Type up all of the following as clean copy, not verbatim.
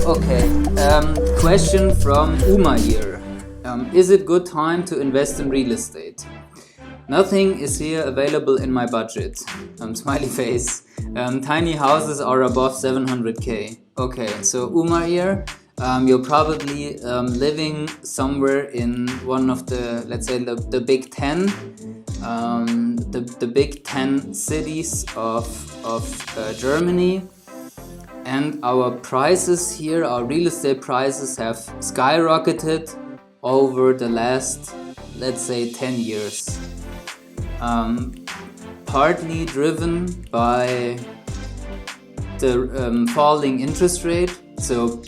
Okay, question from Uma here. Is it good time to invest in real estate? Nothing is here available in my budget. Smiley face. Tiny houses are above 700k. Okay, so Uma here, you're probably living somewhere in one of the, let's say, the Big Ten, the Big Ten cities of Germany. And our prices here, our real estate prices have skyrocketed over the last, let's say, 10 years. Partly driven by the falling interest rate. So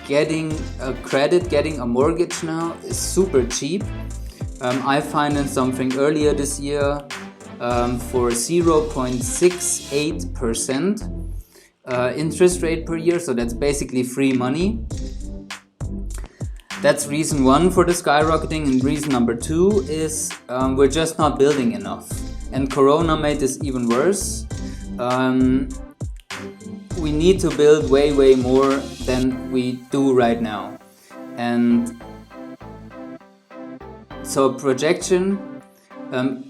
getting a credit, getting a mortgage now is super cheap. I financed something earlier this year for 0.68% interest rate per year, so that's basically free money. That's reason one for the skyrocketing, and reason number two is we're just not building enough. And Corona made this even worse. We need to build way more than we do right now. And so projection,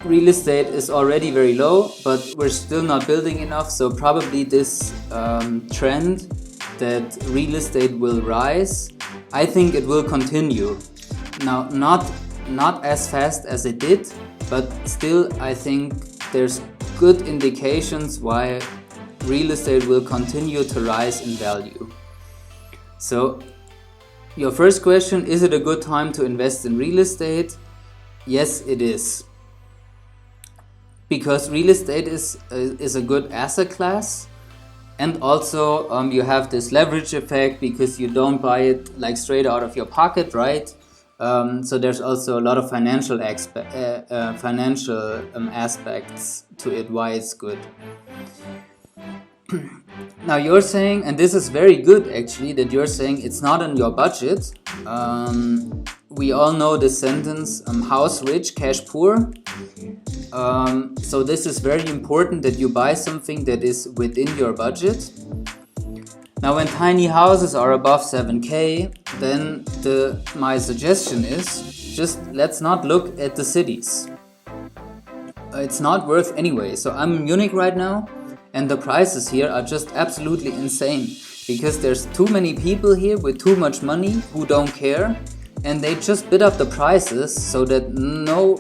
real estate is already very low, but we're still not building enough. So probably this trend that real estate will rise, I think it will continue. Now, not as fast as it did, but still I think there's good indications why real estate will continue to rise in value. So your first question, is it a good time to invest in real estate? Yes, it is. Because real estate is a good asset class, and also you have this leverage effect because you don't buy it like straight out of your pocket, right? So there's also a lot of financial aspects to it, why it's good. Now you're saying, and this is very good actually, that you're saying it's not on your budget. We all know the sentence, house rich, cash poor. So this is very important that you buy something that is within your budget. Now when tiny houses are above 7k, then my suggestion is just let's not look at the cities. It's not worth anyway. So I'm in Munich right now, and the prices here are just absolutely insane because there's too many people here with too much money who don't care, and they just bid up the prices so that no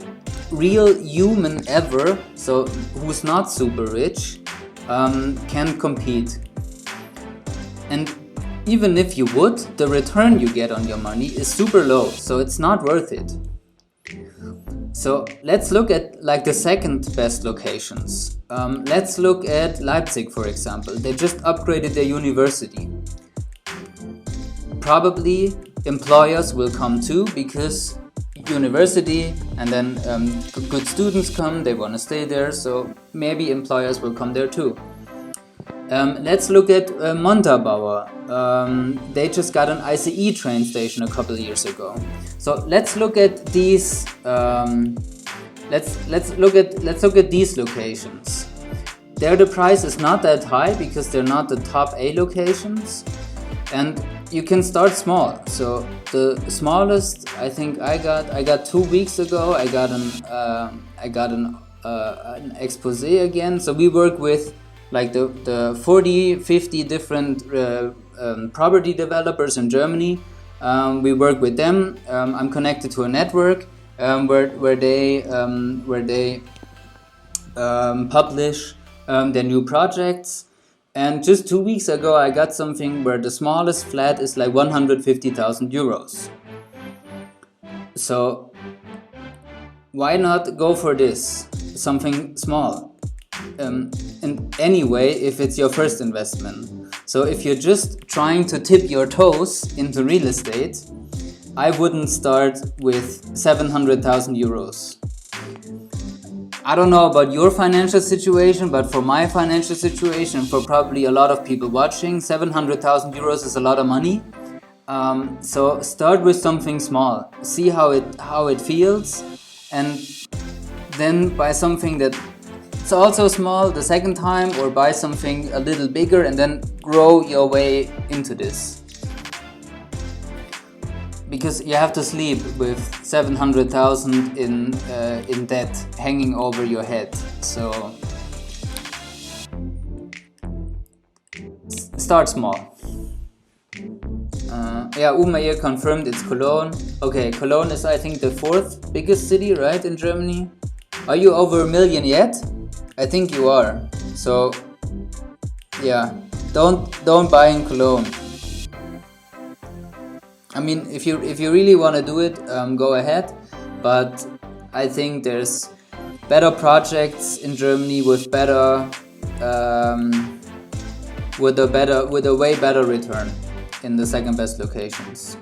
real human ever, so who's not super rich, can compete. And even if you would, the return you get on your money is super low, so it's not worth it. So let's look at like the second best locations. Let's look at Leipzig, for example. They just upgraded their university. Probably employers will come too because university, and then good students come, they want to stay there, so maybe employers will come there too. Let's look at Montabaur. They just got an ICE train station a couple of years ago. So let's look at these. Let's look at these locations. There the price is not that high because they're not the top A locations, and you can start small. So the smallest I think I got 2 weeks ago. I got an expose again. So we work with like the 40-50 different property developers in Germany. We work with them. I'm connected to a network where they publish their new projects. And just 2 weeks ago, I got something where the smallest flat is like 150,000 euros. So why not go for this? Something small. And anyway, if it's your first investment. So if you're just trying to tip your toes into real estate, I wouldn't start with 700,000 euros. I don't know about your financial situation, but for my financial situation, for probably a lot of people watching, 700,000 euros is a lot of money. So start with something small, see how it feels, and then buy something that it's also small the second time, or buy something a little bigger and then grow your way into this. because you have to sleep with 700,000 in debt hanging over your head. So start small. Yeah, Umair confirmed it's Cologne. Okay, Cologne is I think the 4th biggest city, right, in Germany. Are you over 1 million yet? I think you are. So yeah, don't buy in Cologne. I mean, if you really want to do it, go ahead. But I think there's better projects in Germany with better, with a way better return in the second best locations.